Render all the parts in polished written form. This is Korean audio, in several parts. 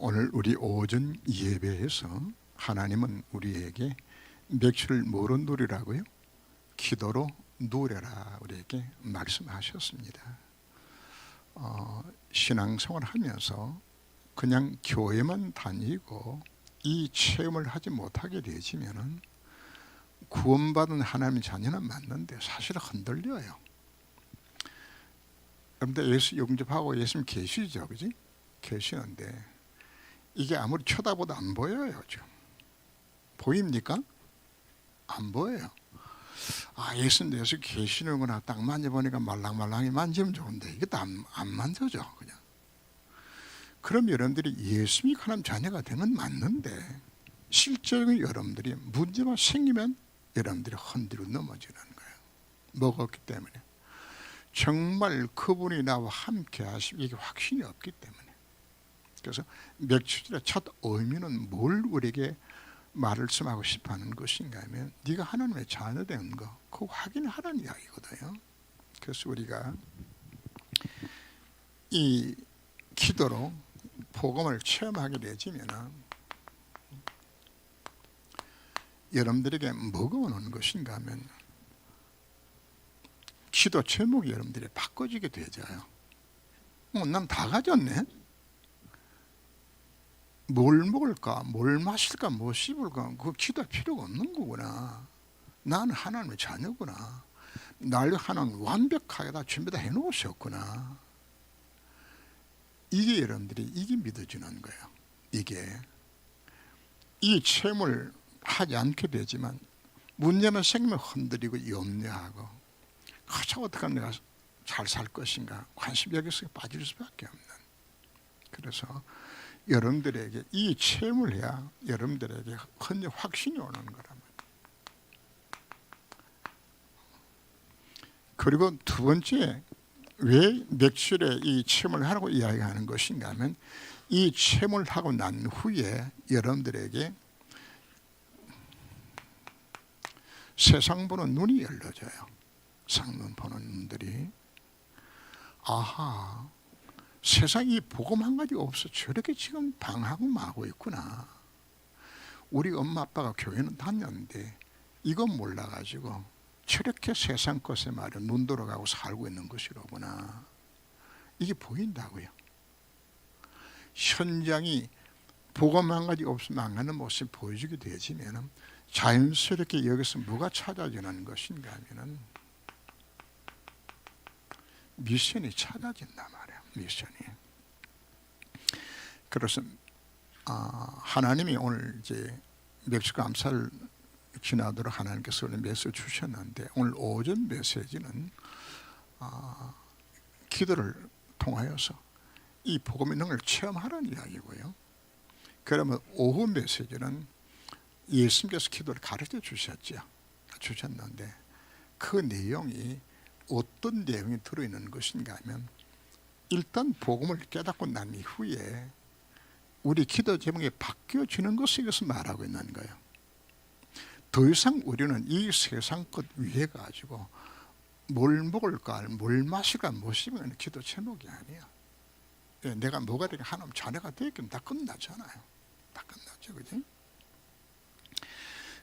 오늘 우리 오전 예배에서 하나님은 우리에게 며칠 뭐로 누리라고요? 기도로 누려라 우리에게 말씀하셨습니다. 신앙생활 하면서 그냥 교회만 다니고 이 체험을 하지 못하게 되지면은 구원받은 하나님의 자녀는 맞는데 사실 흔들려요. 여러분들 예수 영접하고 예수님 계시죠, 그지? 계시는데 이게 아무리 쳐다봐도 안 보여요. 지금 보입니까? 안 보여요. 예수님 예수 계시는구나. 딱 만져보니까 말랑말랑이 만지면 좋은데 이게 안 만져져 그냥. 그럼 여러분들이 예수님이 하나님 자녀가 되면 맞는데 실제로 여러분들이 문제만 생기면 여러분들이 흔들어 넘어지는 거예요. 먹었기 때문에. 정말 그분이 나와 함께 하시면 이게 확신이 없기 때문에. 그래서 며칠의 첫 의미는 뭘 우리에게 말씀하고 싶어하는 것인가 하면 네가 하나님의 자녀 되는 거 그거 확인하라는 이야기거든요. 그래서 우리가 이 기도로 복음을 체험하게 되지면 여러분들에게 뭐가 오는 것인가 하면 기도 제목이 여러분들이 바꿔지게 되져요. 난 다 가졌네. 뭘 먹을까, 뭘 마실까, 뭐 씹을까, 그거 기도할 필요가 없는 거구나. 나는 하나님의 자녀구나. 날 하나님 완벽하게 다 준비 다 해놓으셨구나. 이게 여러분들이 이게 믿어지는 거예요. 이게 이 체험을 하지 않게 되지만 문제만 생기면 흔들리고 염려하고 가차 어떻게 하면 내가 잘 살 것인가 관심 여기서 빠질 수밖에 없는. 그래서 여러분들에게 이 체험을 해야 여러분들에게 확신이 오는 거란 말이에요. 그리고 두 번째, 왜 며칠에 이 체험을 하라고 이야기하는 것인가 하면 이 체험을 하고 난 후에 여러분들에게 세상 보는 눈이 열려져요. 상눈 보는 눈들이. 아하, 세상이 복음 한 가지 없어 저렇게 지금 방하고 마고 있구나. 우리 엄마 아빠가 교회는 다녔는데 이건 몰라가지고 저렇게 세상 것에 말이야 눈 돌아가고 살고 있는 것이로구나. 이게 보인다고요. 현장이 복음 한 가지 없으면 안 가는 모습이 보여주게 되지면 자연스럽게 여기서 뭐가 찾아지는 것인가 하면은 미션이 찾아진단 말이에요. 미션이. 그래서 하나님이 오늘 이제 며칠 감사를 지나도록 하나님께서 오늘 메시지 주셨는데 오늘 오전 메시지는 기도를 통하여서 이 복음의 능력을 체험하라는 이야기고요. 그러면 오후 메시지는 예수님께서 기도를 가르쳐 주셨는데 그 내용이 어떤 내용이 들어있는 것인가 하면 일단 복음을 깨닫고 난 이후에 우리 기도 제목이 바뀌어지는 것을 이것을 말하고 있는 거예요. 더 이상 우리는 이 세상 것 위에 가지고 뭘 먹을까 뭘 마실까 무엇이면 기도 제목이 아니야. 내가 뭐가 되게 하나님 자녀가 되겠면 다 끝나잖아요. 다 끝났죠, 그지?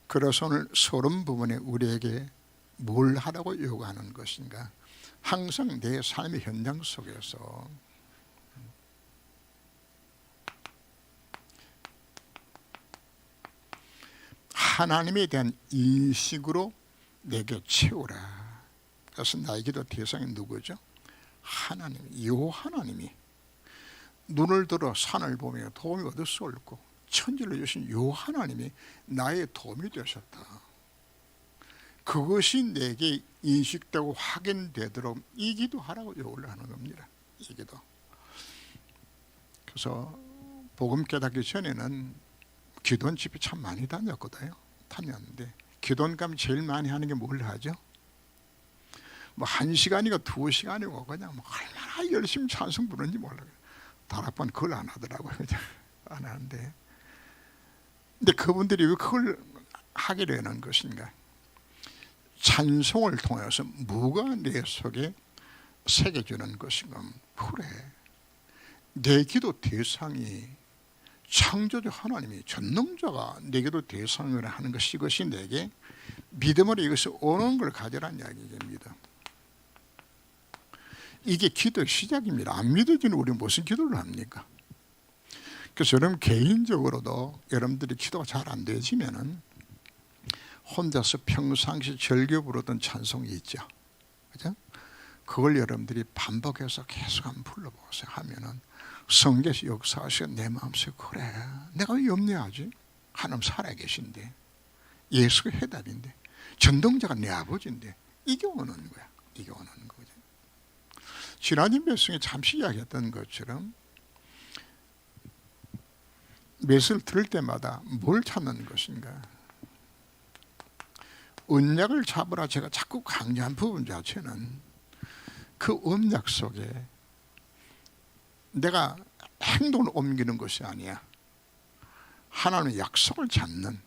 그래서 오늘 서론 부분에 우리에게 뭘 하라고 요구하는 것인가? 항상 내 삶의 현장 속에서 하나님에 대한 인식으로 내게 채우라. 그래서 나의 기도 대상이 누구죠? 하나님, 여호와 하나님이 눈을 들어 산을 보며 도움이 얻을 수 없고 천지를 주신 여호와 하나님이 나의 도움이 되셨다. 그것이 내게 인식되고 확인되도록 이 기도하라고 요구를 하는 겁니다. 이 기도. 그래서 복음 깨닫기 전에는 기도원 집에 참 많이 다녔는데 기도원 가면 제일 많이 하는 게 뭘 하죠? 뭐 1시간이고 2시간이고 그냥 뭐 얼마나 열심히 찬송 부르는지 몰라요. 다락방 그걸 안 하더라고요. 그냥 안 하는데. 근데 그분들이 왜 그걸 하게 되는 것인가? 찬송을 통해서 뭐가 내 속에 새겨주는 것인가? 그래, 내 기도 대상이 창조주 하나님이 전능자가 내게도 대상을 하는 것이 이것이 내게 믿음으로 이것이 오는 걸 가져란 이야기입니다. 이게 기도의 시작입니다. 안 믿어지는 우리 무슨 기도를 합니까? 그래서 여러분 개인적으로도 여러분들이 기도가 잘 안 되지면은 혼자서 평상시 즐겨 부르던 찬송이 있죠. 그죠? 그걸 여러분들이 반복해서 계속 한번 불러보세요. 하면은 성경에서 역사하시고 내 마음속에 그래 내가 왜 염려하지? 하나님 살아계신데 예수가 해답인데 전동자가 내 아버지인데 이게 오는 거야. 이게 오는 거죠. 지난주 메시지에 잠시 이야기했던 것처럼 메시지를 들을 때마다 뭘 찾는 것인가? 언약을 잡으라 제가 자꾸 강조한 부분 자체는 그 언약 속에 내가 행동을 옮기는 것이 아니야. 하나님의 약속을 잡는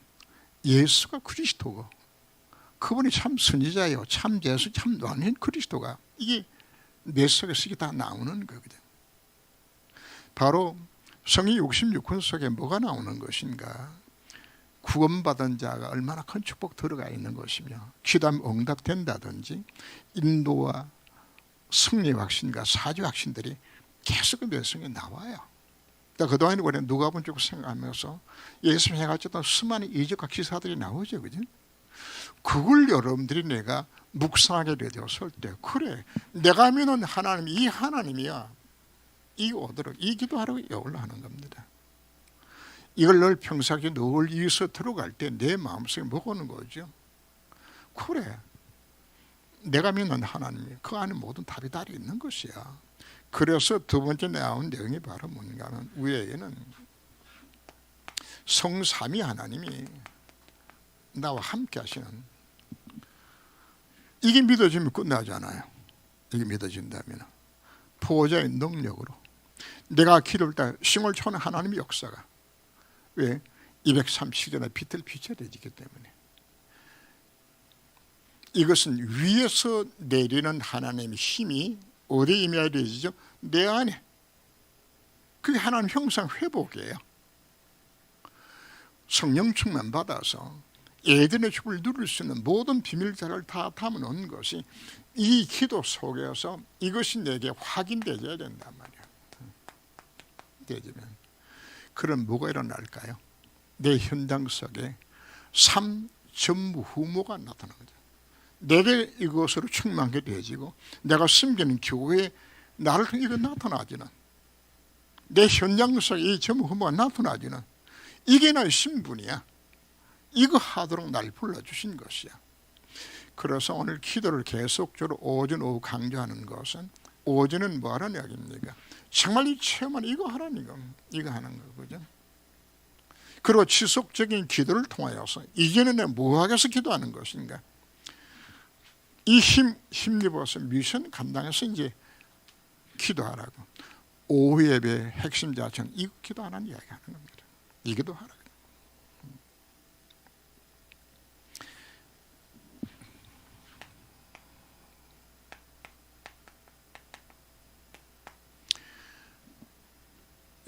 예수가 그리스도고 그분이 참 선지자예요. 참 예수, 참 완전 그리스도가 이게 내 속에서 이게 다 나오는 거거든. 바로 성경 66권 속에 뭐가 나오는 것인가? 구원받은 자가 얼마나 큰 축복 들어가 있는 것이며 기도하면 응답된다든지 인도와 승리 확신과 사주 확신들이 계속 그 말씀에 나와요. 그동안에 우리는 누가복음 쭉 생각하면서 예수 해가지고 수많은 이적과 기사들이 나오죠, 그죠? 그걸 여러분들이 내가 묵상하게 되었을 때 그래 내가 믿는 하나님 이 하나님이야 이 오도록 이 기도하라고 올라가는 겁니다. 이걸 늘 평상시에 늘 이어서 들어갈 때 내 마음속에 먹어오는 거죠. 그래 내가 믿는 하나님이 그 안에 모든 답이 다 있는 것이야. 그래서 두 번째 나온 내용이 바로 뭔가 하면 위에는 성삼위 하나님이 나와 함께 하시는 이게 믿어지면 끝나잖아요. 이게 믿어진다면 보호자의 능력으로 내가 기도할 때 심을 초는 하나님의 역사가 왜? 230년의 빛을 비춰내지기 때문에 이것은 위에서 내리는 하나님의 힘이 어디에 임해야 되죠? 내 안에. 그게 하나님 형상 회복이에요. 성령 충만 받아서 에덴의 숲을 누릴 수 있는 모든 비밀자를 다 담아놓은 것이 이 기도 속에서 이것이 내게 확인되어야 된단 말이야. 되지면 그럼 뭐가 일어날까요? 내 현장 속에 삼전무후무가 나타나는 거죠. 내게 이것으로 충만하게 되어지고 내가 숨기는 교회에 나를 통해 이거 나타나지는 내 현장 속에 이 전무후무가 나타나지는 이게 나의 신분이야. 이거 하도록 날 불러주신 것이야. 그래서 오늘 기도를 계속적으로 오전 오후 강조하는 것은 오전은 뭐 하라는 이야기입니까? 정말 이 체험은 이거 하라는 거 이거 하는 거죠. 그리고 지속적인 기도를 통하여서 이제는 내가 뭐하기 위해서 기도하는 것인가? 이 힘입어서 미션 감당해서 이제 기도하라고. 오후 예배 핵심 자체는 이 기도하라는 이야기하는 겁니다. 이 기도하라.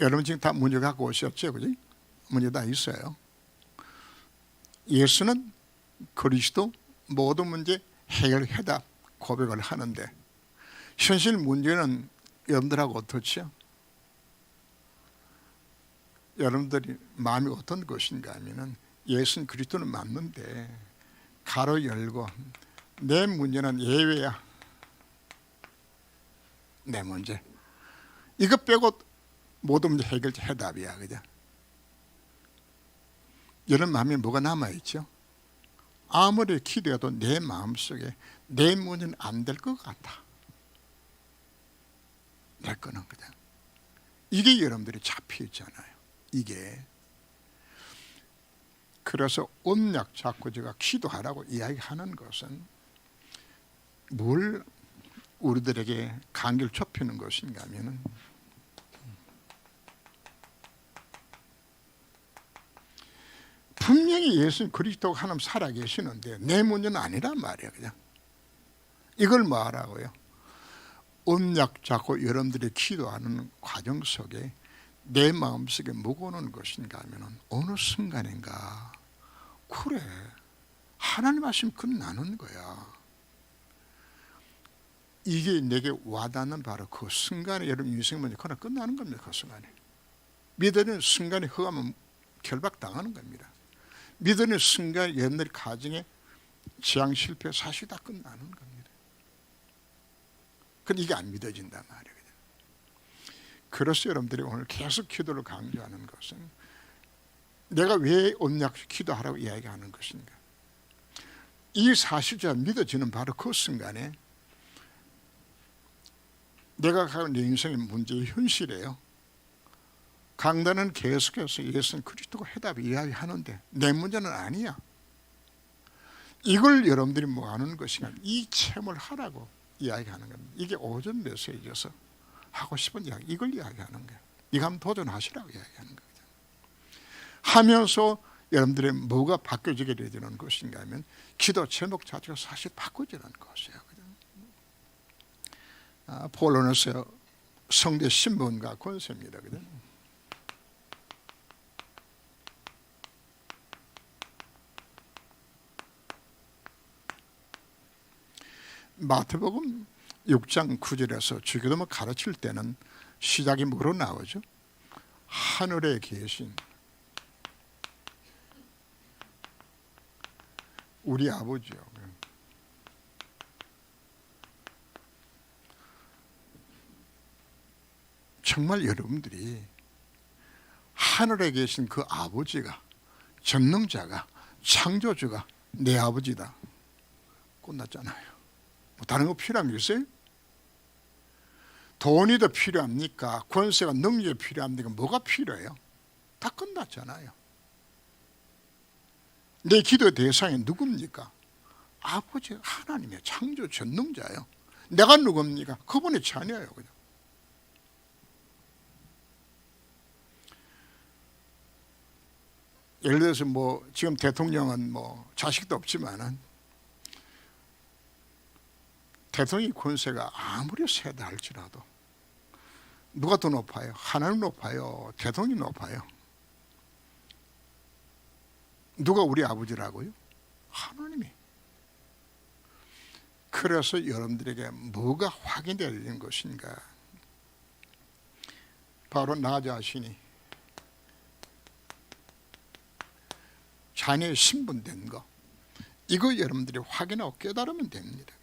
여러분 지금 다 문제 갖고 오셨죠, 그지? 문제 다 있어요. 예수는 그리스도 모든 문제 해결 해답 고백을 하는데 현실 문제는 여러분들하고 어떻죠? 여러분들이 마음이 어떤 것인가 하면은 예수는 그리스도는 맞는데 가로 열고 내 문제는 예외야. 내 문제 이거 빼고 모든 문제 해결 해답이야, 그죠? 여러분 마음에 뭐가 남아있죠? 아무리 기도해도 내 마음속에 내 문제는 안 될 것 같아. 내 거는 그냥 이게 여러분들이 잡혀있잖아요. 이게 그래서 언약 잡고 제가 기도하라고 이야기하는 것은 뭘 우리들에게 간격을 좁히는 것인가 하면은 분명히 예수는 그리스도가 하나님 살아계시는데 내 문제는 아니란 말이에요. 그냥 이걸 뭐 하라고요? 언약 잡고 여러분들이 기도하는 과정 속에 내 마음속에 뭐가 오는 것인가 하면 어느 순간인가 그래 하나님 하시면 끝나는 거야. 이게 내게 와닿는 바로 그 순간에 여러분 인생 문제 그러나 끝나는 겁니다. 그 순간에 믿는 순간에 허하면 결박당하는 겁니다. 믿는 순간 옛날 가정에 지향 실패 사실 다 끝나는 겁니다. 근데 이게 안 믿어진단 말이에요. 그래서 여러분들이 오늘 계속 기도를 강조하는 것은 내가 왜 언약 기도하라고 이야기하는 것인가. 이 사실자 믿어지는 바로 그 순간에 내가 가는 내 인생의 문제의 현실이에요. 강단은 계속해서 예수는 그리스도가 해답을 이야기하는데 내 문제는 아니야. 이걸 여러분들이 뭐 하는 것인가, 이 체험을 하라고 이야기하는 겁니다. 이게 오전 메시지여서 하고 싶은 이야기, 이걸 이야기하는 거예요. 이거 한번 도전하시라고 이야기하는 거죠. 하면서 여러분들의 뭐가 바뀌어지게 되는 것인가 하면 기도 제목 자체가 사실 바꿔지는 것이에요. 폴로노스 성대 신분과 권세입니다. 그죠? 마태복음 6장 9절에서 주기도문 가르칠 때는 시작이 뭐로 나오죠? 하늘에 계신 우리 아버지요. 정말 여러분들이 하늘에 계신 그 아버지가, 전능자가, 창조주가 내 아버지다. 끝났잖아요. 뭐 다른 거 필요한 게 있어요? 돈이 더 필요합니까? 권세가 능력이 필요합니까? 뭐가 필요해요? 다 끝났잖아요. 내 기도의 대상이 누굽니까? 아버지 하나님의 창조 전능자예요. 내가 누굽니까? 그분의 자녀예요. 그냥. 예를 들어서 뭐 지금 대통령은 뭐 자식도 없지만은 대통령 권세가 아무리 세다 할지라도 누가 더 높아요? 하나님 높아요? 대통령이 높아요? 누가 우리 아버지라고요? 하나님이. 그래서 여러분들에게 뭐가 확인되어야 되는 것인가? 바로 나 자신이 자녀의 신분된 거, 이거 여러분들이 확인하고 깨달으면 됩니다.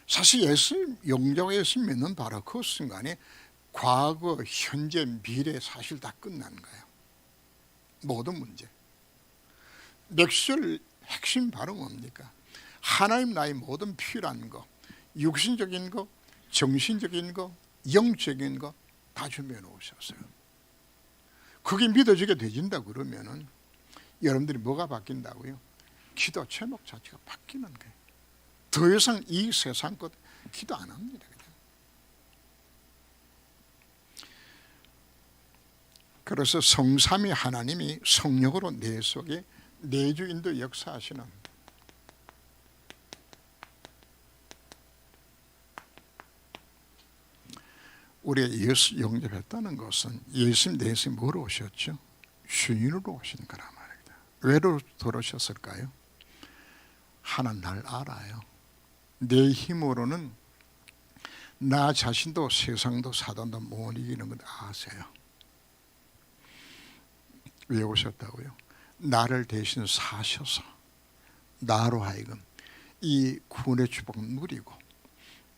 사실 예수 영접 예수 믿는 바로 그 순간에 과거, 현재, 미래 사실 다 끝난 거예요. 모든 문제. 맥스웰 핵심 바로 뭡니까? 하나님 나의 모든 필요한 거, 육신적인 거, 정신적인 거, 영적인 거 다 준비해 놓으셨어요. 그게 믿어지게 되진다 그러면은 여러분들이 뭐가 바뀐다고요? 기도 제목 자체가 바뀌는 거예요. 더 이상 이 세상 것 기도 안 합니다. 그래서 성삼위 하나님이 성령으로 내 속에 내주인도 역사하시는, 우리가 예수 영접했다는 것은 예수님 내에서 뭐로 오셨죠? 주인으로 오신 거란 말입니다. 왜로 들어오셨을까요? 하나님 날 알아요. 내 힘으로는 나 자신도 세상도 사단도 못 이기는 걸 아세요. 왜 오셨다고요? 나를 대신 사셔서 나로 하여금 이 구원의 축복을 누리고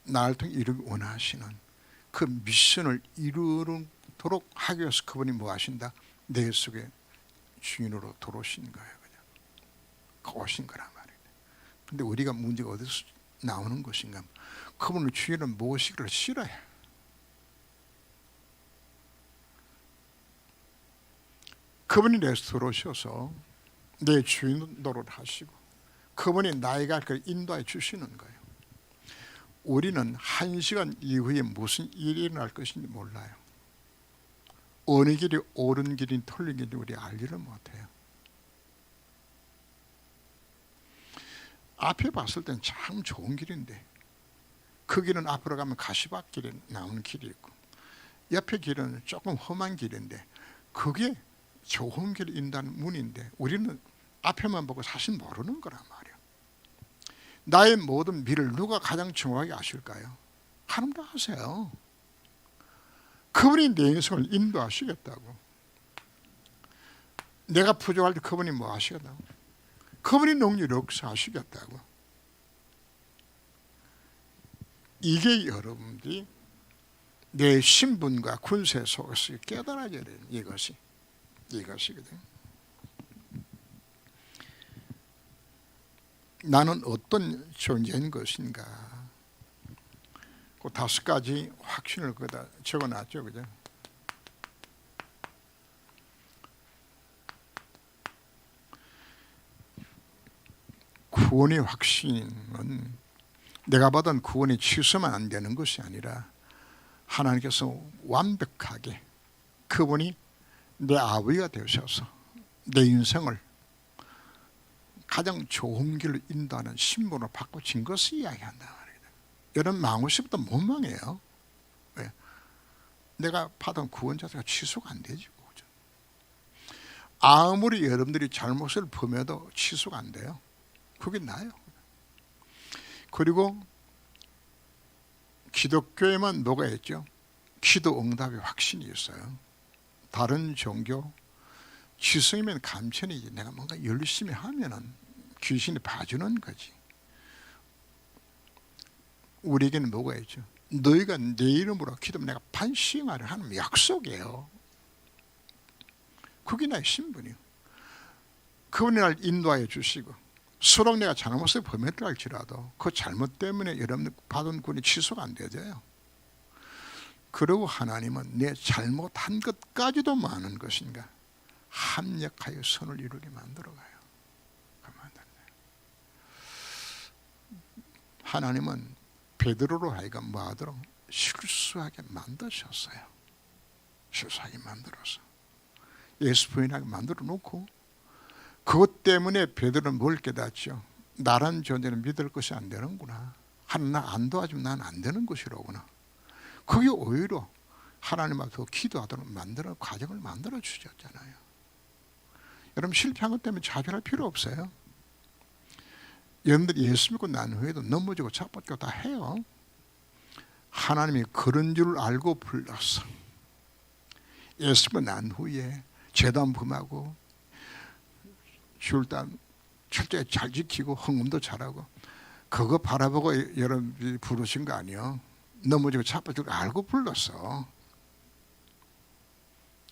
나를 통해 이루기 원하시는 그 미션을 이루도록 하기 위해서 그분이 뭐 하신다? 내 속에 주인으로 들어오신 거예요. 그냥 오신 거란 말이에요. 근데 우리가 문제가 어디서 나오는 것인가? 그분을 주인을 모시기를 싫어해. 그분이 내 들어오셔서 내 주인 노릇 하시고 그분이 나에게 그 인도해 주시는 거예요. 우리는 1시간 이후에 무슨 일이 일어날 것인지 몰라요. 어느 길이 옳은 길인지 틀린 길인지 우리 알지를 못해요. 앞에 봤을 땐 참 좋은 길인데 그 길은 앞으로 가면 가시밭길이 나오는 길이 있고 옆에 길은 조금 험한 길인데 그게 좋은 길을 인도하는 문인데 우리는 앞에만 보고 사실 모르는 거란 말이야. 나의 모든 미래를 누가 가장 정확하게 아실까요? 하나님도 아세요. 그분이 내 인생을 인도하시겠다고. 내가 부족할 때 그분이 뭐 하시겠다고? 그분이 능률 역사하시겠다고. 이게 여러분들이 내 신분과 군세 속에서 깨달아져야 되는 이것이거든. 나는 어떤 존재인 것인가? 그 5가지 확신을 거기다 적어놨죠, 그죠? 구원의 확신은 내가 받은 구원이 취소만 안 되는 것이 아니라 하나님께서 완벽하게 그분이 내 아버지가 되셔서 내 인생을 가장 좋은 길로 인도하는 신분으로 바꿔진 것을 이야기한다 말이에요. 여러분 망할 때부터 못 망해요. 왜? 내가 받은 구원 자체가 취소가 안 되죠. 아무리 여러분들이 잘못을 범해도 취소가 안 돼요. 그게 나요. 그리고 기독교에만 뭐가 있죠? 기도 응답의 확신이 있어요. 다른 종교 지성이면 감천이지. 내가 뭔가 열심히 하면은 귀신이 봐주는 거지. 우리에게는 뭐가 있죠? 너희가 내 이름으로 기도하면 내가 반시행하려 하는 약속이에요. 그게 나의 신분이요. 그분이 날 인도하여 주시고 수록 내가 잘못을 범했다 할지라도 그 잘못 때문에 여러분들 받은 구원이 취소가 안 되죠. 그리고 하나님은 내 잘못한 것까지도 많은 것인가 합력하여 선을 이루게 만들어가요. 하나님은 베드로로 하여금 뭐하도록 실수하게 만드셨어요. 실수하게 만들어서 예수 부인하게 만들어 놓고 그것 때문에 베드로는 뭘 깨닫죠? 나란 존재는 믿을 것이 안 되는구나. 하나님 나 안 도와주면 난 안 되는 것이로구나. 그게 오히려 하나님 앞에서 기도하도록 만드는 과정을 만들어 주셨잖아요. 여러분 실패한 것 때문에 좌절할 필요 없어요. 여러분들이 예수 믿고 난 후에도 넘어지고 자빠지고 다 해요. 하나님이 그런 줄 알고 불렀어. 예수 믿고 난 후에 제단 범하고 줄단 철저히 잘 지키고 헌금도 잘하고 그거 바라보고 여러분이 부르신 거 아니에요. 넘어지고 자빠지고 알고 불렀어.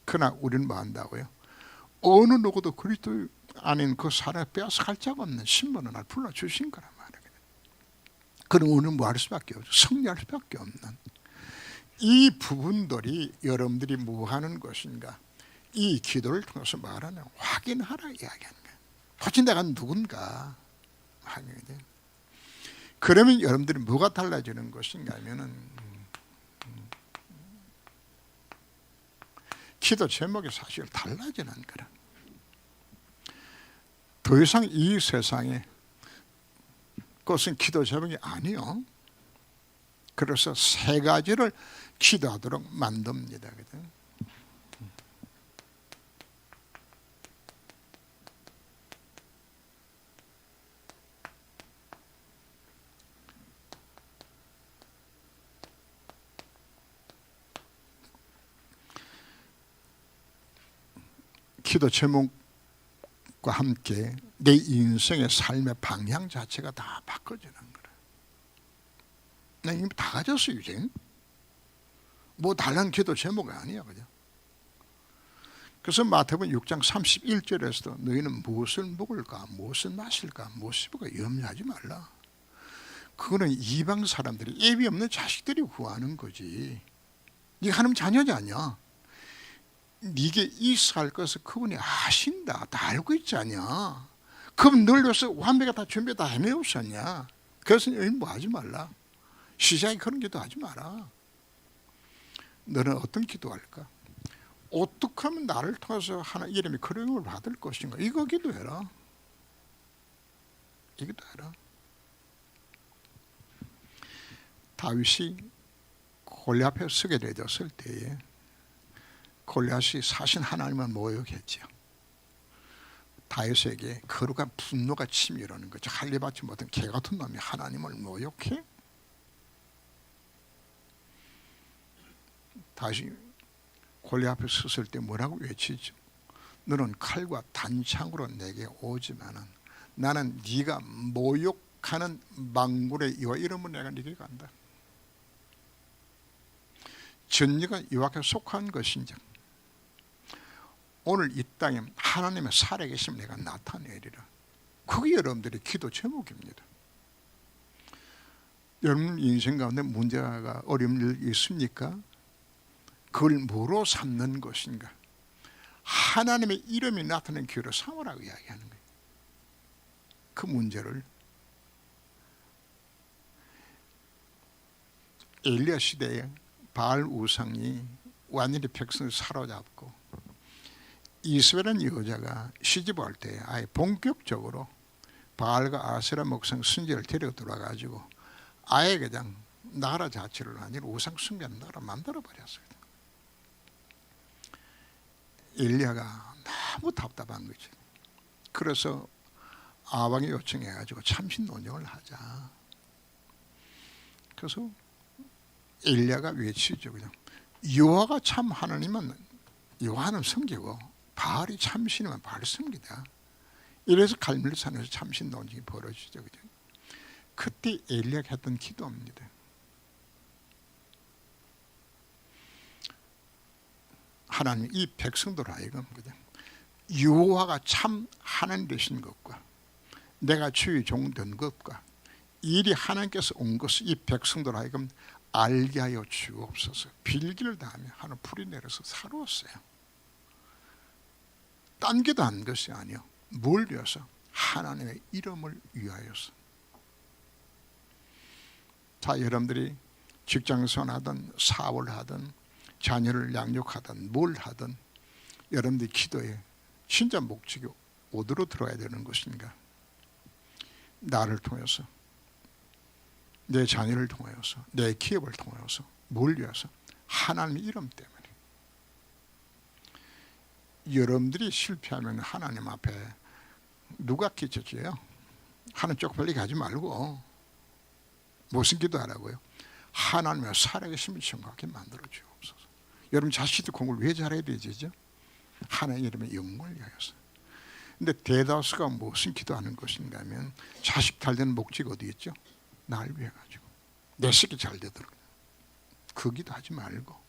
그러나 우리는 뭐 한다고요? 어느 누구도 그리스도 아닌 그 사람을 빼앗아갈 자가 없는 신분을 날 불러주신 거란 말이에요. 그럼 우리는 뭐 할 수밖에 없죠. 승리할 수밖에 없는 이 부분들이 여러분들이 뭐 하는 것인가 이 기도를 통해서 말하는 확인하라 이야기하는 거예요. 도대체 내가 누군가 확인이 돼요. 그러면 여러분들이 뭐가 달라지는 것인가 하면은 기도 제목이 사실 달라지는 거라. 더 이상 이 세상에 그것은 기도 제목이 아니요. 그래서 3가지를 기도하도록 만듭니다. 기도 제목과 함께 내 인생의 삶의 방향 자체가 다 바꿔지는 거라. 나 이미 다 가졌어요 이제. 뭐 달란 기도 제목이 아니야 그죠? 그래서 마태복음 6장 31절에서도 너희는 무엇을 먹을까 무엇을 마실까 무엇을 입을까 염려하지 말라. 그거는 이방 사람들이 예비 없는 자식들이 구하는 거지. 네가 하나님 자녀지 않냐? 네게 있어할 것을 그분이 아신다. 다 알고 있지 않냐? 그분 널 위해서 완벽하게 다 준비 다 해놓으셨냐? 그래서 너희는 뭐 하지 말라. 시장에 그런 기도 하지 마라. 너는 어떤 기도할까? 어떻게 하면 나를 통해서 하나님 이름이 그런 걸 받을 것인가? 이거 기도해라. 이거 기도해라. 다윗이 골리앗 앞에 서게 되었을 때에 골리앗이 사신 하나님을 모욕했죠. 다윗에게 거룩한 분노가 치밀어오는 거죠. 할례받지 못한 개 같은 놈이 하나님을 모욕해? 다시 골리앗 앞에 섰을 때 뭐라고 외치죠? 너는 칼과 단창으로 내게 오지만은 나는 네가 모욕하는 망굴의 여호와 이름으로 내가 네게 간다. 전리가 여호와께 속한 것인즉 오늘 이 땅에 하나님의 살아계심을 내가 나타내리라. 그게 여러분들의 기도 제목입니다. 여러분 인생 가운데 문제가 어려운 일 있습니까? 그걸 뭐로 삼는 것인가? 하나님의 이름이 나타나는 기회로 삼으라고 이야기하는 거예요. 그 문제를 엘리야 시대에 바알 우상이 완전히 백성을 사로잡고 이스라엘은 여자가 시집할 때 아예 본격적으로 바알과 아세라 목상 순제를 데리고 들어와가지고 아예 그냥 나라 자체를 아니라 우상 숭배하는 나라 만들어버렸어요. 엘리야가 너무 답답한 거지. 그래서 아방이 요청해가지고 참신 논쟁을 하자. 그래서 엘리야가 외치죠. 그냥 여호와가 참 하나님은 여호와는 성기고 바알이 참신이면 바알 성기다. 이래서 갈멜산에서 참신 논쟁이 벌어지죠. 그죠? 그때 엘리야가 했던 기도입니다. 하나님 이 백성들 하여금 여호와가 참 하나님 되신 것과 내가 주의 종 된 것과 일이 하나님께서 온 것을 이 백성들 하여금 알게 하여 주옵소서. 빌기를 다하며 하늘 풀이 내려서 살아왔어요. 딴 게도 한 것이 아니요. 뭘 위해서? 하나님의 이름을 위하여서. 자, 여러분들이 직장생활 하든 사업을 하든 자녀를 양육하든 뭘 하든 여러분들이 기도에 진짜 목적이 어디로 들어야 되는 것인가? 나를 통해서, 내 자녀를 통하여서, 내 기업을 통하여서 뭘 위해서? 하나님의 이름 때문에. 여러분들이 실패하면 하나님 앞에 누가 기초지요? 하나님 쪽 빨리 가지 말고 무슨 기도하라고요? 하나님의 살아계심을 정확히 만들어 주옵소서. 여러분 자식들 공부를 왜 잘해야 되죠? 하나님 이름의 영광을 위하여서. 근데 대다수가 무슨 기도하는 것인가 하면 자식 잘 되는 목적이 어디 있죠? 날 위해 가지고 내 새끼 잘 되도록. 그 기도하지 말고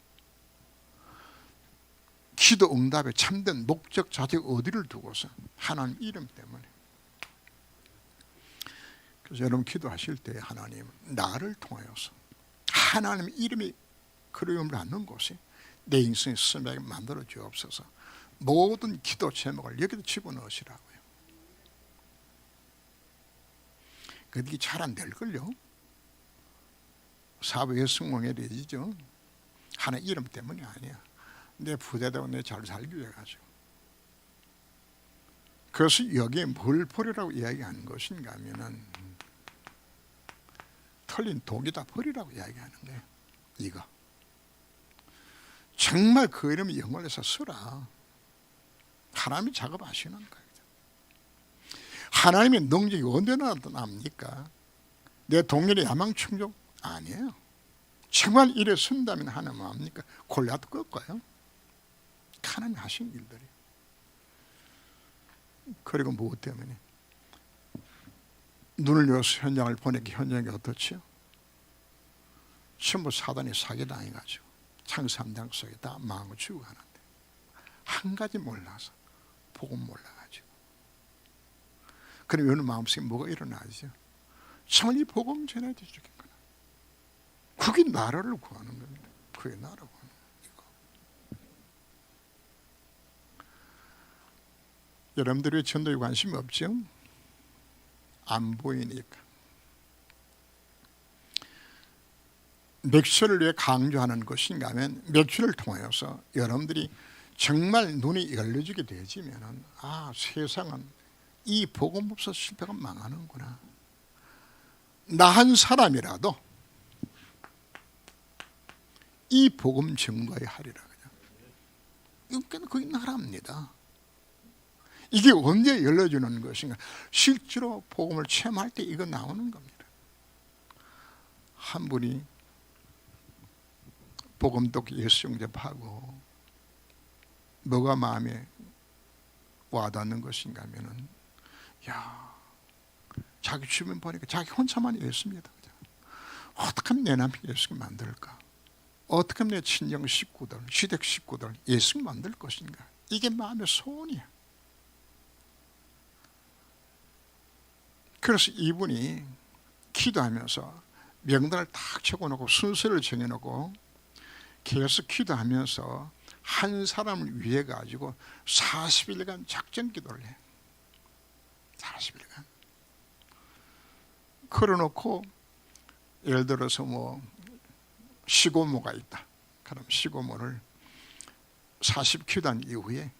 기도 응답에 참된 목적 자체가 어디를 두고서 하나님 이름 때문에. 그래서 여러분 기도하실 때 하나님 나를 통하여서 하나님 이름이 그리움을 받는 곳에 내 인생의 스승에게 만들어 주옵소서. 모든 기도 제목을 여기다 집어넣으시라고요. 그게 잘 안 될걸요. 사회에 성공해야 되죠. 하나님 이름 때문이 아니야. 내 부자되고 내 잘 살기 위해 가지고. 그래서 여기에 뭘 버리라고 이야기하는 것인가 하면은 털린 독이다 버리라고 이야기하는 거예요. 이거 정말 그 이름이 영원히 해서 쓰라. 하나님이 작업하시는 거예요. 하나님의 능력이 언제나 나타납니까? 내 동일의 야망충족 아니에요. 정말 일에 쓴다면 하나님 합니까? 골리앗도 꺾어요. 하나님 하신 일들이. 그리고 무엇 때문에? 눈을 열어서 현장을 보내기 현장이 어떻지요? 전부 사단이 사기당해가지고 창세 3장 속에 다 망하고 죽어가는데 한 가지 몰라서 복음 몰라가지고. 그럼 여러분 마음속에 뭐가 일어나죠? 정말 이 복음 전해야 되겠구나. 그게 나라를 구하는 겁니다. 그게 나라를 구하는 거고. 여러분들이 왜 전도에 관심이 없죠? 안 보이니까. 맥주를 왜 강조하는 것인가 하면 맥주를 통하여서 여러분들이 정말 눈이 열려지게 되지면 아, 세상은 이 복음 없어서 실패가 망하는구나. 나 한 사람이라도 이 복음 증거에 하리라. 그냥 그게 나라입니다. 이게 언제 열려주는 것인가? 실제로 복음을 체험할 때 이거 나오는 겁니다. 한 분이 복음 듣고 예수 영접하고 뭐가 마음에 와닿는 것인가 하면은, 야, 자기 주변 보니까 자기 혼자만 예수입니다. 어떻게 하면 내 남편 예수 만들까? 어떻게 하면 내 친정 식구들, 시댁 식구들 예수 만들 것인가? 이게 마음의 소원이야. 그래서 이분이 기도하면서 명단을 딱 적어놓고 순서를 정해놓고 계속 기도하면서 한 사람을 위해 가지고 40일간 작전 기도를 해. 40일간. 걸어놓고 예를 들어서 뭐 시고모가 있다. 그럼 시고모를 40기도한 이후에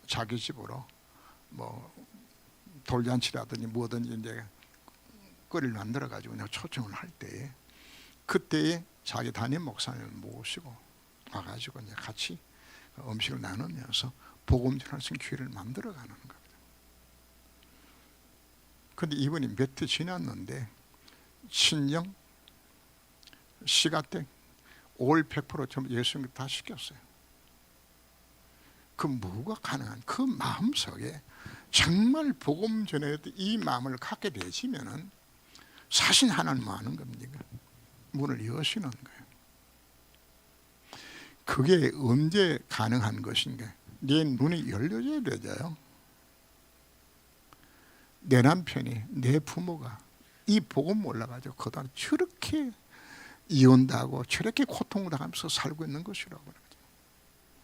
자기 집으로 뭐 돌잔치라든지 뭐든지 이제 거리를 만들어 가지고 내가 초청을 할 때에 그때에 자기 담임 목사님을 모시고 와가지고 이제 같이 음식을 나누면서 복음 전할 수 있는 기회를 만들어 가는 겁니다. 근데 이분이 몇 해 지났는데 친정, 시가댁, 올 100% 전부 예수님 다 시켰어요. 그 뭐가 가능한 그 마음속에 정말 복음 전에 이 마음을 갖게 되시면은 사실 하나님 하는 겁니까? 문을 여시는 거예요. 그게 언제 가능한 것인가? 내 눈이 열려져야 되죠. 내 남편이, 내 부모가 이 복음 몰라가지고 그동안 저렇게 이혼당하고 저렇게 고통을 당하면서 살고 있는 것이라고 그러죠.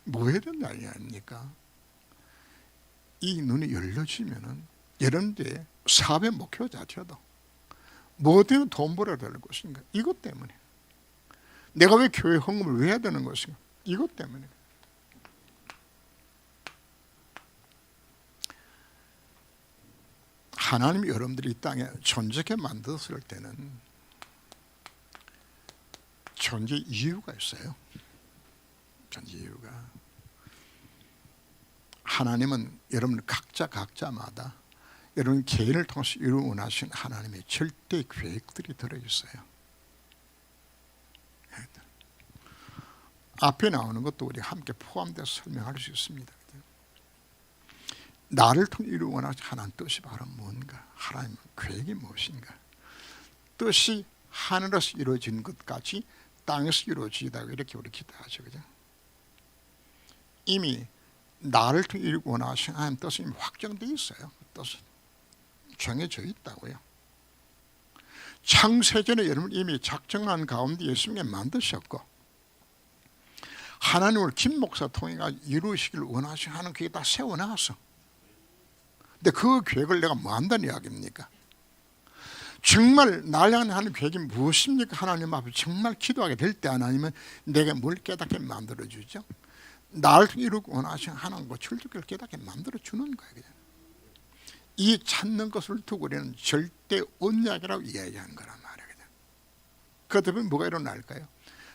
뭐 해야 된다 아닙니까? 이 눈이 열려지면은 여러분들의 사업의 목표 자체도 뭐 때문에 돈 벌어야 되는 것인가? 이것 때문에. 내가 왜 교회 헌금을 왜 해야 되는 것인가? 이것 때문에. 하나님이 여러분들이 이 땅에 존재하게 만들었을 때는 존재 이유가 있어요. 존재 이유가. 하나님은 여러분 각자마다 여러분 개인을 통해서 이루어 원하신 하나님의 절대 계획들이 들어있어요. 앞에 나오는 것도 우리 함께 포함돼서 설명할 수 있습니다. 나를 통해 이루어 원하신 하나님 뜻이 바로 뭔가? 하나님의 계획이 무엇인가? 뜻이 하늘에서 이루어진 것까지 땅에서 이루어지다 이렇게 우리 기도하죠. 그죠? 이미 나를 통해 이루어 원하신 하나님 뜻이 이미 확정되어 있어요. 뜻은 정해져 있다고요. 창세전에 여러분 이미 작정한 가운데 예수님이 만드셨고 하나님을 김 목사 통해 이루시길 원하신 하는 그게 다 세워놨어. 근데 그 계획을 내가 뭐 한다는 이야기입니까? 정말 날 향한 하는 계획이 무엇입니까? 하나님 앞에 정말 기도하게 될 때 하나님은 내가 뭘 깨닫게 만들어주죠? 나를 이루고 원하시는 하나님과 철저하게 깨닫게 만들어주는 거예요. 그냥. 이 찾는 것을 두고 우리는 절대 언약이라고 이야기하는 거란 말이에요. 그러다 보면 뭐가 일어날까요?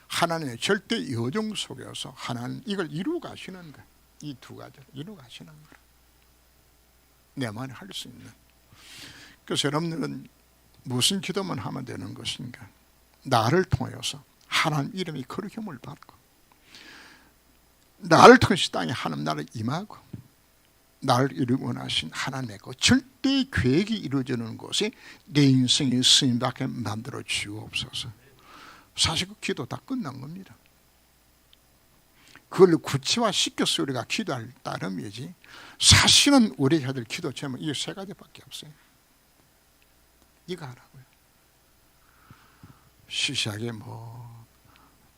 하나님의 절대 여정 속에서 하나님 이걸 이루어 가시는 거예요. 이 두 가지를 이루어 가시는 거예요. 내만 할 수 있는. 그래서 여러분들은 무슨 기도만 하면 되는 것인가? 나를 통해서 하나님 이름이 거룩함을 받고 나를 통해서 땅에 하나님 나를 임하고 나를 이루고 원하신 하나님의 그 절대 계획이 이루어지는 곳에 내 인생의 쓰임받게 만들어 주옵소서. 사실 그 기도 다 끝난 겁니다. 그걸 구체화시켜서 우리가 기도할 따름이지 사실은 우리가 해야 될 기도 제목은 이 세 가지밖에 없어요. 이거 하라고요. 시시하게 뭐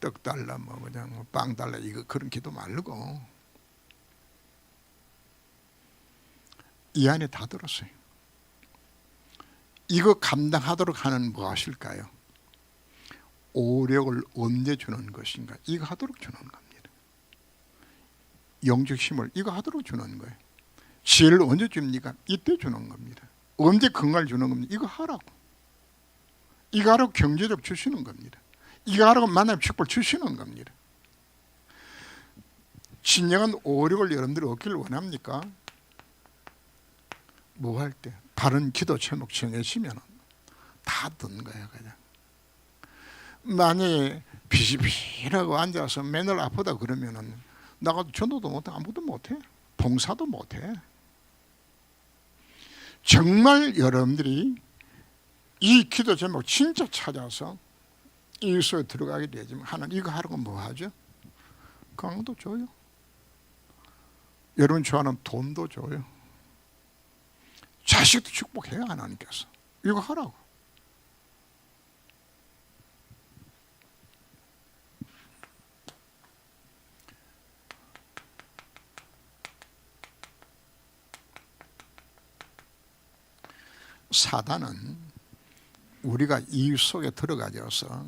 떡 달라 뭐 그냥 빵 달라 이거 그런 기도 말고 이 안에 다 들었어요. 이거 감당하도록 하는 무엇일까요? 오력을 언제 주는 것인가? 이거 하도록 주는 겁니다. 영적 힘을 이거 하도록 주는 거예요. 지혜를 언제 줍니까? 이때 주는 겁니다. 언제 건강을 주는 겁니다. 이거 하라고. 이거 하라고 경제적 주시는 겁니다. 이거 하라고 만나면 축복 주시는 겁니다. 진정한 오력을 여러분들이 얻기를 원합니까? 뭐 할 때 바른 기도 제목 정해지면 다 듣는 거야. 그냥 만약에 비실비실하고 앉아서 맨날 아프다 그러면은 나가도 전도도 못해, 아무것도 못해, 봉사도 못해. 정말 여러분들이 이 기도 제목 진짜 찾아서 이 속에 들어가게 되지만 하나님 이거 하라고 뭐 하죠? 건강도 줘요. 여러분 좋아하는 돈도 줘요. 자식도 축복해요. 하나님께서 이거 하라고. 사단은 우리가 이 속에 들어가져서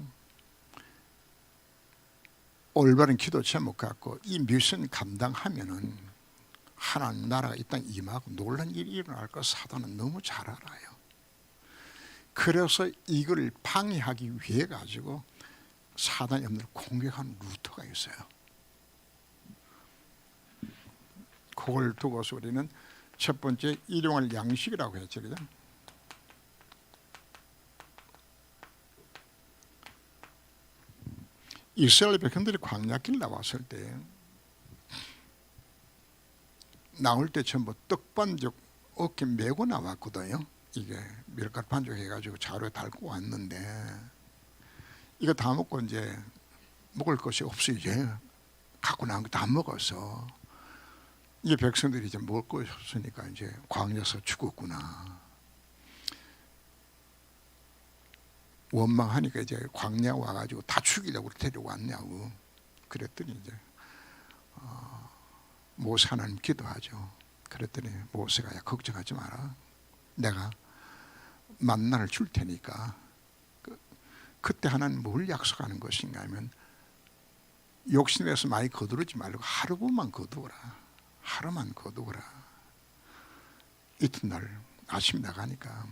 올바른 기도 제목 갖고 이 미션 감당하면은 하나님 나라가 이 땅에 임하고 놀란 일이 일어날 거 사단은 너무 잘 알아요. 그래서 이걸 방해하기 위해 가지고 사단이 여러분들 공격하는 루트가 있어요. 그걸 두고서 우리는 첫 번째 일용할 양식이라고 했죠. 그죠? 이스라엘 백성들이 광야길 나왔을 때 나올 때 전부 떡반죽 어깨 메고 나왔거든요. 이게 밀가루 반죽 해가지고 자루에 달고 왔는데 이거 다 먹고 이제 먹을 것이 없어. 이제 갖고 나온 거 다 먹어서 이제 백성들이 이제 먹을 것이 없으니까 이제 광야에서 죽었구나. 원망하니까 이제 광야 와가지고 다 죽이려고 데려왔냐고 그랬더니 이제 모세 하나님 기도하죠. 그랬더니 모세가 야 걱정하지 마라. 내가 만나를 줄 테니까 그때 하나님 뭘 약속하는 것인가 하면 욕심내서 많이 거두르지 말고 하루만 거두어라. 하루만 거두어라. 이튿날 아침 나가니까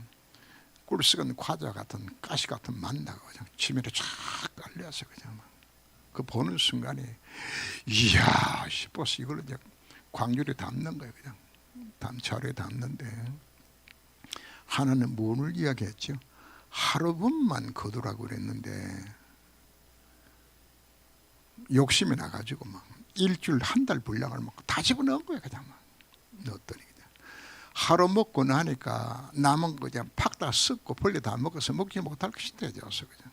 꿀 썩은 과자 같은 가시 같은 만나가 그냥 지면에 쫙 깔려서 그냥 그 보는 순간에 이야 싶어서 이걸 이제 광주리에 담는 거예요. 그냥 자루에 담는데 하나는 뭘 이야기했죠? 하루분만 거두라고 그랬는데 욕심이 나가지고 막 일주일 한 달 분량을 먹고 다 집어넣은 거예요. 그냥 막 넣었더니 그냥 하루 먹고 나니까 남은 거 그냥 팍 다 썩고 벌레 다 먹어서 먹지 못할 것이 되져서 그냥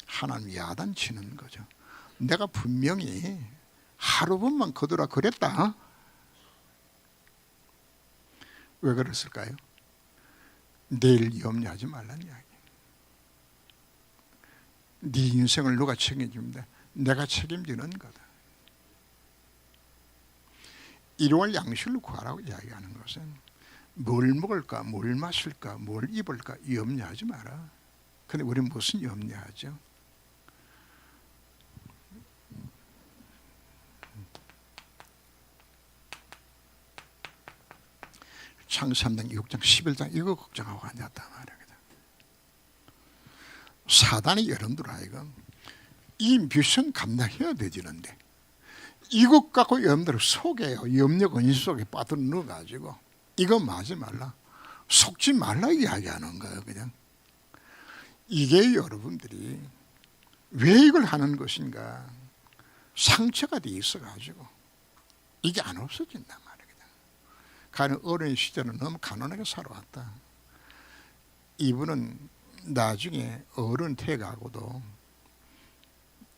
하나님 야단치는 거죠. 내가 분명히 하루분만 거두라 그랬다. 왜 그랬을까요? 내일 염려하지 말란 이야기. 네 인생을 누가 책임집니다. 내가 책임지는 거다. 일용할 양식을 구하라고 이야기하는 것은 뭘 먹을까, 뭘 마실까, 뭘 입을까 염려하지 마라. 근데 우리는 무슨 염려하죠? 창세기 3장, 6장, 11장 이거 걱정하고 앉았단 말이야. 사단이 여러분들 하여금 이 미션 감당해야 되지는데 이것 갖고 여러분들 속에요. 염려 근심 속에 빠져 넣어가지고 이거 하지 말라, 속지 말라 이야기하는 거예요. 그냥 이게 여러분들이 왜 이걸 하는 것인가 상처가 돼 있어가지고 이게 안 없어진단 말이에요. 가는 어린 시절은 너무 가난하게 살아왔다. 이분은 나중에 어른 돼가고도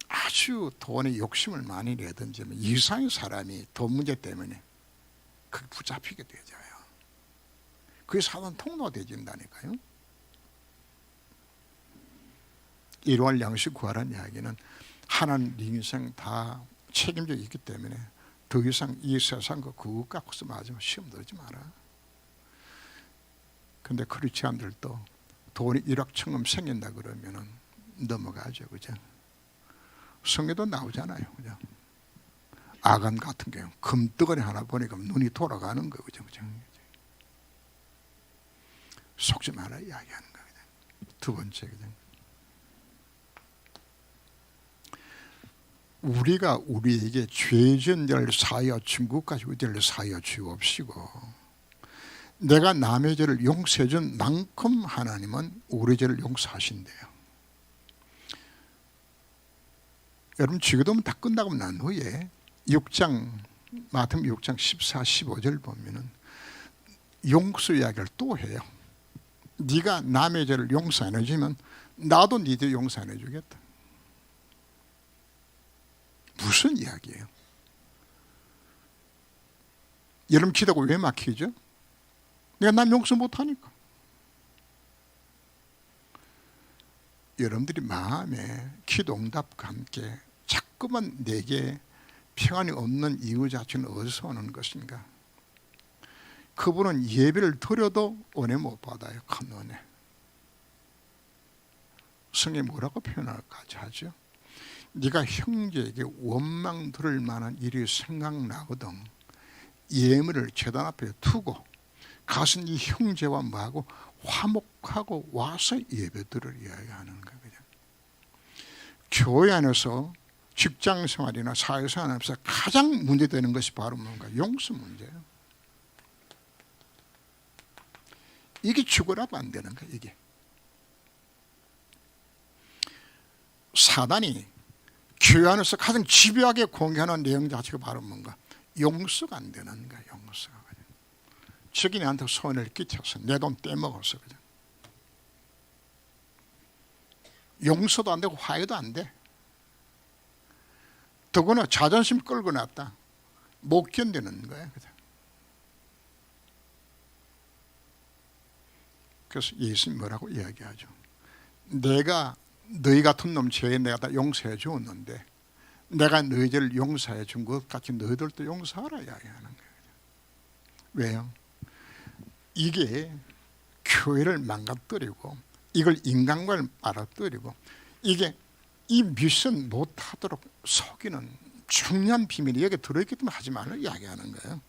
아주 돈에 욕심을 많이 내든지 이상의 사람이 돈 문제 때문에 그게 붙잡히게 되져요. 그게 사단 통로가 되진다니까요. 일용할 양식 구하라는 이야기는 하나님 인생 다 책임져 있기 때문에 더 이상 이 세상과 그것 갖고서 마지막 시험 들지 마라. 근데 그렇지 않들도 돈이 일확천금 생긴다 그러면은 넘어가죠. 그죠? 성에도 나오잖아요. 그죠? 아간 같은 경우 금덩어리 하나 보니까 눈이 돌아가는 거. 그죠? 속지 마라 이야기하는 거예요. 두 번째, 그죠? 우리가 우리에게 죄전제를 사하여 중국까지 우리를 사하여 주옵시고, 내가 남의 죄를 용서해 준 만큼 하나님은 우리 죄를 용서하신대요. 여러분, 주기도문 다 끝나고 난 후에 마태복음 6장 14, 15절 보면은 용서 이야기를 또 해요. 네가 남의 죄를 용서 안 해주면 나도 네 죄 용서 안 해주겠다. 무슨 이야기예요? 여러분, 기도가 왜 막히죠? 내가 남 용서 못하니까. 여러분들이 마음에 기도 응답과 함께 자꾸만 내게 평안이 없는 이유 자체는 어디서 오는 것인가? 그분은 예배를 드려도 은혜 못 받아요. 큰 은혜. 성경이 뭐라고 표현할까지 하죠? 네가 형제에게 원망 들을 만한 일이 생각나거든 예물을 제단 앞에 두고 가서 네 형제와 뭐하고 화목하고 와서 예배 드릴 이야기하는 거예요. 교회 안에서 직장 생활이나 사회생활 안에서 가장 문제되는 것이 바로 뭔가? 용서 문제예요. 이게 죽으라고 안 되는 거예요. 이게 사단이 교회 안에서 가장 집요하게 공개하는 내용 자체가 바로 뭔가? 용서가 안 되는 거예요. 용서가. 적이 내한테 손해를 끼쳐서 내 돈 떼먹어서 그죠? 용서도 안 되고 화해도 안 돼. 더구나 자존심 끌고 났다. 못 견디는 거예요. 그죠? 그래서 예수님 뭐라고 이야기하죠? 내가 너희 같은 놈 죄에 내가 다 용서해 주었는데 내가 너희 죄를 용서해 준 것 같이 너희들도 용서하라 이야기하는 거예요. 왜요? 이게 교회를 망가뜨리고 이걸 인간과를 빨아들이고 이게 이 미션 못하도록 속이는 중요한 비밀이 여기 들어있기 때문에 하지 말라 이야기하는 거예요.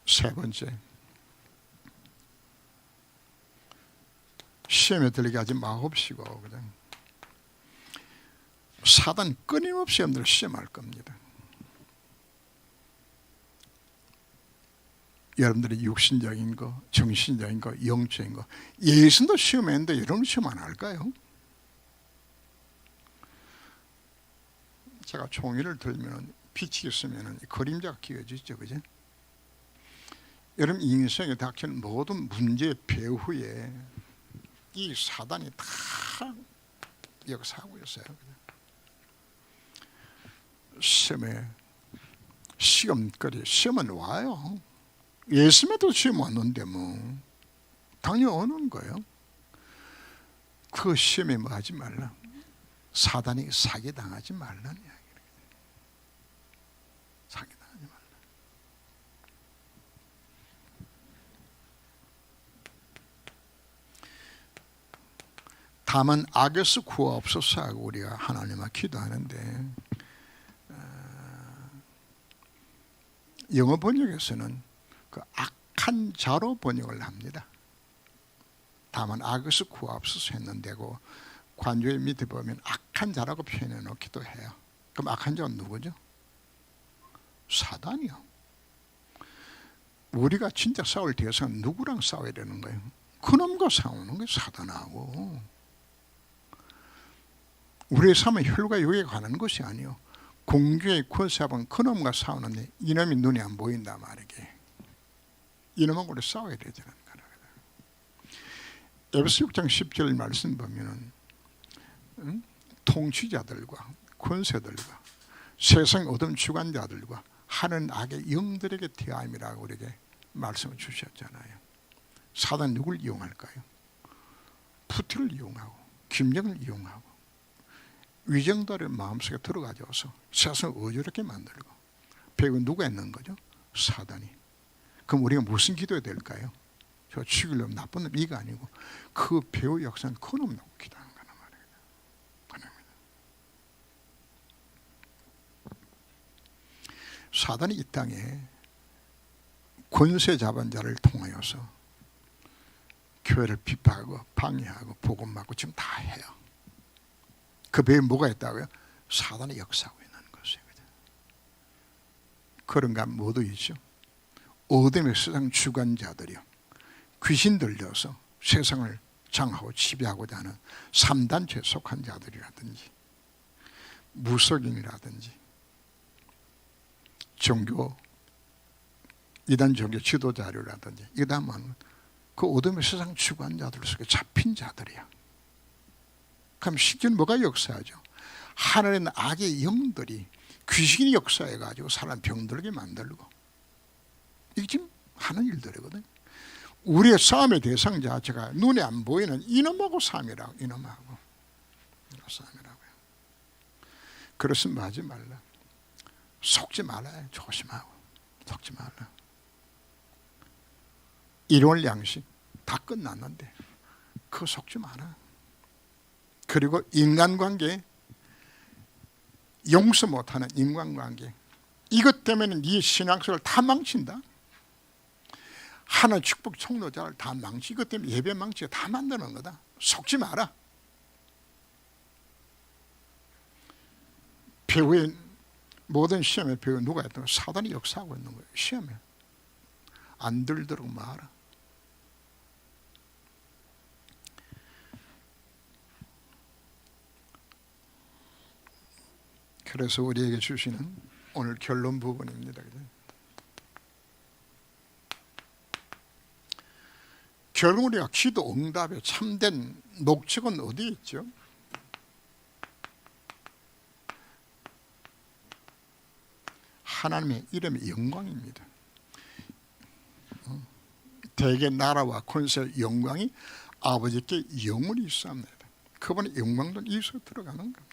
세 번째, 시험에 들리게 하지 마옵시고. 그냥 사단 끊임없이 여러분들 시험할 겁니다. 여러분들이 육신적인 거, 정신적인 거, 영적인 거. 예수도 시험했는데 여러분 시험 안 할까요? 제가 종이를 들면 빛이 있으면 그림자가 그려지죠, 그죠? 여러분 인생에 닥치는 모든 문제 배후에 이 사단이 다 역사하고 있어요. 시험에 시험거리, 시험은 와요. 예수님도 시험 왔는데 뭐 당연히 오는 거예요. 그 시험에 뭐 하지 말라? 사단이 사기당하지 말라는 이야기예요. 사기당하지 말라. 다만 악에서 구하옵소서 하고 우리가 하나님께 기도하는데 영어 번역에서는 그 악한 자로 번역을 합니다. 다만 악에서 구하옵소서 했는데고 관조의 밑에 보면 악한 자라고 표현해 놓기도 해요. 그럼 악한 자는 누구죠? 사단이요. 우리가 진짜 싸울 대상은 누구랑 싸워야 되는 거예요? 그놈과 싸우는 거예요. 사단하고. 우리의 삶의 혈과 육에 관한 것이 아니요. 공주의 권세하면 그놈과 싸우는데 이놈이 눈에 안 보인다 말이게. 이놈하고 우리 싸워야 되잖아요. 에베소 6장 10절 말씀 보면은 통치자들과 권세들과 세상 어둠 주관자들과 하는 악의 영들에게 대함이라고 우리에게 말씀을 주셨잖아요. 사단 누굴 이용할까요? 푸틴을 이용하고 김정을 이용하고 위정들의 마음속에 들어가져서 세상을 어지럽게 만들고 배우 누가 있는 거죠? 사단이. 그럼 우리가 무슨 기도해야 될까요? 저 죽이려면 나쁜 놈 이가 아니고 그 배우 역사는 큰 놈 놓고 기도하는 거란 말이에요. 사단이 이 땅에 권세 잡은 자를 통하여서 교회를 비판하고 방해하고 복음 맞고 지금 다 해요. 그 배에 뭐가 있다고요? 사단이 역사하고 있는 것이에요. 그런가 모두 있죠. 어둠의 세상 주관자들이요, 귀신 들려서 세상을 장하고 지배하고자 하는 3단체에 속한 자들이라든지 무속인이라든지 종교 이단 종교 지도자료라든지 이다만 그 어둠의 세상 주관자들 속에 잡힌 자들이야. 그럼 실제는 뭐가 역사하죠? 하늘에는 악의 영들이 귀신이 역사해가지고 사람 병들게 만들고, 이게 지금 하는 일들이거든. 우리의 싸움의 대상 자체가 눈에 안 보이는 이놈하고 싸움이라고. 이놈하고 싸움이라고요. 그렇으면 하지 말라. 속지 말아요. 조심하고 속지 말라. 일월 양식 다 끝났는데 그거 속지 마라. 그리고 인간관계, 용서 못하는 인간관계, 이것 때문에 네 신앙생활을 다 망친다. 하나의 축복 총로자를 다 망치, 이것 때문에 예배 망치가 다 만드는 거다. 속지 마라. 배우의 모든 시험에 배우 누가 했던 사단이 역사하고 있는 거예요. 시험에 안 들도록 말아. 그래서 우리에게 주시는 오늘 결론 부분입니다. 결국 우리가 기도 응답의 참된 목적은 어디에 있죠? 하나님의 이름의 영광입니다. 대개 나라와 권세 영광이 아버지께 영원히 있습니다. 그분의 영광도 있어 들어가는 겁니다.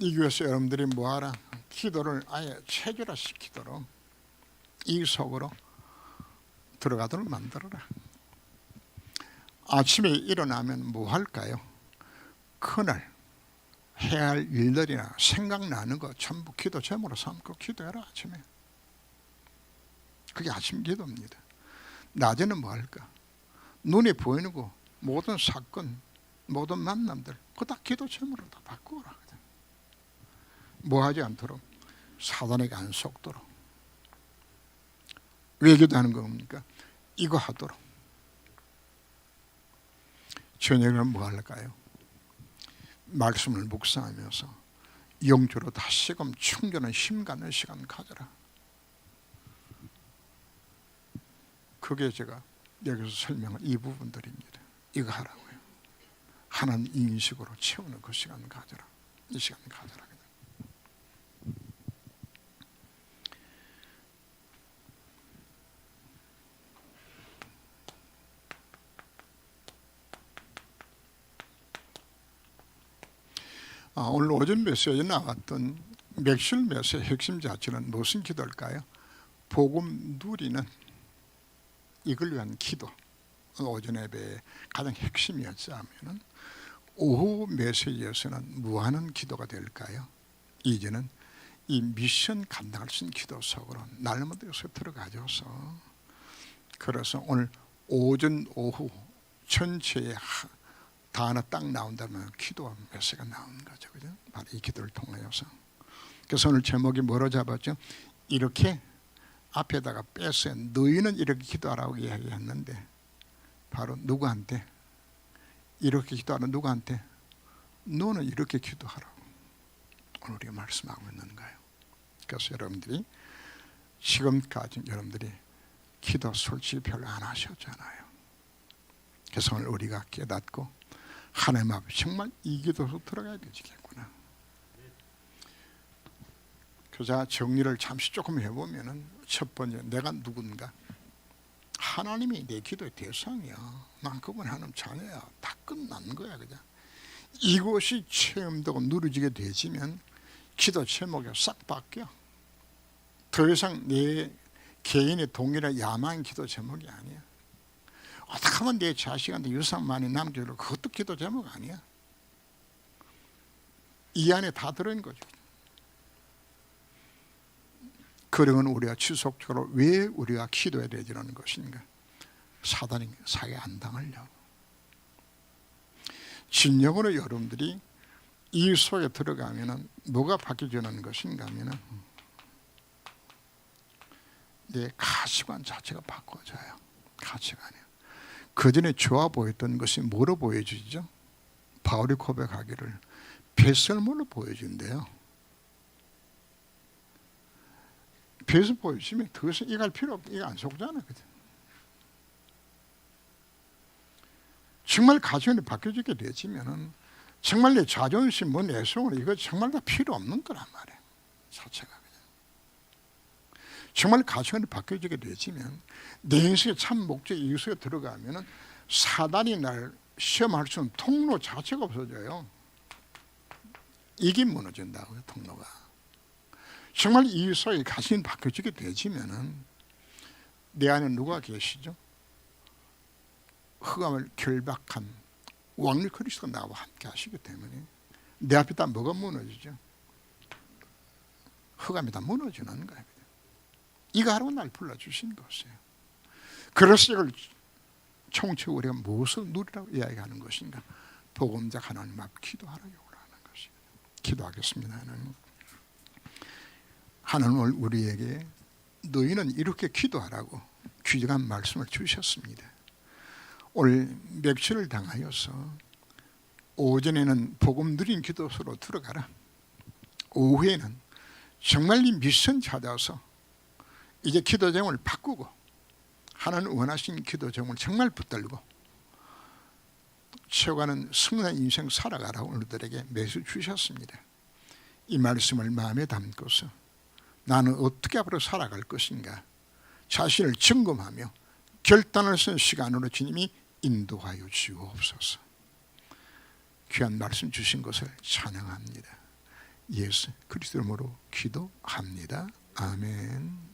이 교회에서 여러분들이 뭐하라? 기도를 아예 체결화시키도록 이 속으로 들어가도록 만들어라. 아침에 일어나면 뭐 할까요? 그날 해야 할 일들이나 생각나는 거 전부 기도 제목으로 삼고 기도해라. 아침에. 그게 아침 기도입니다. 낮에는 뭐 할까? 눈에 보이는 거, 모든 사건, 모든 만남들 그거 다 기도 제목으로 다 바꾸어라. 뭐 하지 않도록, 사단에게 안 속도록. 왜 기도하는 겁니까? 이거 하도록. 저녁에는 뭐 할까요? 말씀을 묵상하면서 영주로 다시금 충전한 힘 갖는 시간 가져라. 그게 제가 여기서 설명한 이 부분들입니다. 이거 하라고요. 하나님 인식으로 채우는 그 시간 가져라. 이 시간 가져라. 오늘 오전 메시지에 나왔던 맥실 메시지의 핵심 자체는 무슨 기도일까요? 복음 누리는 이걸 위한 기도. 오전 예배의 가장 핵심이었다면 오후 메시지에서는 무하는 기도가 될까요? 이제는 이 미션 감당할 수 있는 기도 속으로 날마다에서 들어가줘서, 그래서 오늘 오전 오후 전체에 다 하나 딱 나온다면 기도 메시지가 나오는 거죠. 그죠? 바로 이 기도를 통하여서. 그래서 오늘 제목이 뭐로 잡았죠? 이렇게 앞에다가 뺐어요. 너희는 이렇게 기도하라고 이야기했는데, 바로 누구한테? 이렇게 기도하는 누구한테? 너는 이렇게 기도하라고 오늘 우리가 말씀하고 있는 거예요. 그래서 여러분들이 지금까지 여러분들이 기도 솔직히 별로 안 하셨잖아요. 그래서 오늘 우리가 깨닫고 하나님 앞에 정말 이 기도로 들어가야 되겠구나. 그래서 정리를 잠시 조금 해보면은, 첫 번째, 내가 누군가? 하나님이 내 기도의 대상이야. 난 그분 하나님 자녀야. 다 끝난 거야. 그냥 이것이 체험되고 누려지게 되지면 기도 제목이 싹 바뀌어. 더 이상 내 개인의 동일한 야망 기도 제목이 아니야. 어떻게 하면 내 자식한테 유산 많이 남겨주려고, 그것도 기도 제목 아니야. 이 안에 다 들어있는 거죠. 그러면 우리가 지속적으로 왜 우리가 기도해야 되는 것인가? 사단이 사기 안 당하려고. 진정으로 여러분들이 이 속에 들어가면은 뭐가 바뀌어지는 것인가 하면은 내 가치관 자체가 바꿔져요. 가치관이요. 그 전에 좋아 보였던 것이 뭐로 보여지죠? 바울이 고백하기를 배설물로 보여진대요. 배설 보여지면 더 이상 이거 할 필요 없고 이거 안 속잖아요. 정말 가치관이 바뀌어지게 되지면은 정말 내 자존심, 뭐 내성을 이거 정말 다 필요 없는 거란 말이에요. 자체가 그냥. 정말 가치관이 바뀌어지게 되지면 내 인생의 참 목적이 이것에 들어가면은 사단이 날 시험할 수 있는 통로 자체가 없어져요. 이게 무너진다고요, 통로가. 정말 이 속에 가치관이 바뀌어지게 되지면은 내 안에 누가 계시죠? 흑암을 결박한 왕리 그리스도가 나와 함께 하시기 때문에 내 앞에 다 뭐가 무너지죠? 흑암이 다 무너지는 거예요. 이거 하라고 날 불러주신 것이에요. 그래서 이걸 총체 우리가 무엇을 누리라고 이야기하는 것인가? 복음자 하나님 앞 기도하라고 하는 것이에요. 기도하겠습니다. 하나님은 우리에게 너희는 이렇게 기도하라고 귀중한 말씀을 주셨습니다. 오늘 맥주를 당하여서 오전에는 복음 누린 기도소로 들어가라. 오후에는 정말 이 미션 찾아서 이제 기도 제목을 바꾸고 하나님 원하신 기도 제목을 정말 붙들고 채워가는 승리한 인생 살아가라고 우리들에게 메시지 주셨습니다. 이 말씀을 마음에 담고서 나는 어떻게 앞으로 살아갈 것인가 자신을 점검하며 결단을 쓴 시간으로 주님이 인도하여 주옵소서. 귀한 말씀 주신 것을 찬양합니다. 예수 그리스도 이름으로 기도합니다. 아멘.